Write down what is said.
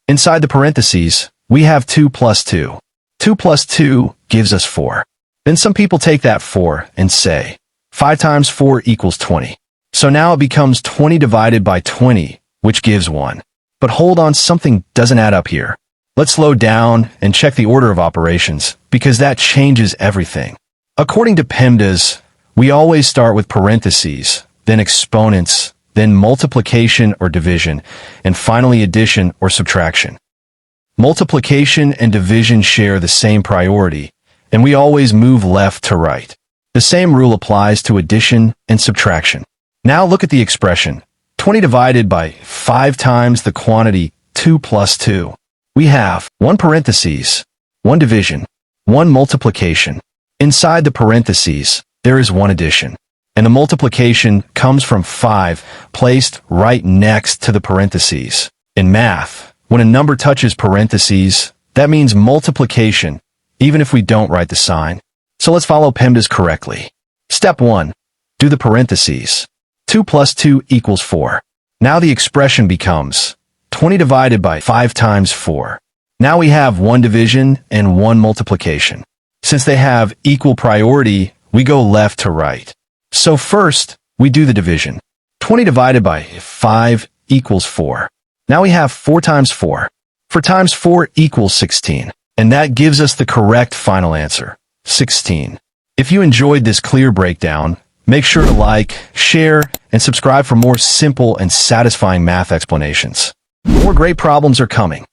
Inside the parentheses, we have 2 plus 2. 2 plus 2 gives us 4. Then some people take that 4 and say, 5 times 4 equals 20. So now it becomes 20 divided by 20, which gives 1. But hold on, something doesn't add up here. Let's slow down and check the order of operations, because that changes everything. According to PEMDAS, we always start with parentheses, then exponents, then multiplication or division, and finally addition or subtraction. Multiplication and division share the same priority, and we always move left to right. The same rule applies to addition and subtraction. Now look at the expression, 20 divided by 5 times the quantity 2 plus 2. We have 1 parentheses, 1 division, 1 multiplication. Inside the parentheses, there is 1 addition, and the multiplication comes from 5 placed right next to the parentheses. In math, when a number touches parentheses, that means multiplication, even if we don't write the sign. So let's follow PEMDAS correctly. Step 1. Do the parentheses. 2 plus 2 equals 4. Now the expression becomes 20 divided by 5 times 4. Now we have 1 division and 1 multiplication. Since they have equal priority, we go left to right. So first, we do the division. 20 divided by 5 equals 4. Now we have 4 times 4. 4 times 4 equals 16. And that gives us the correct final answer, 16. If you enjoyed this clear breakdown, make sure to like, share, and subscribe for more simple and satisfying math explanations. More great problems are coming.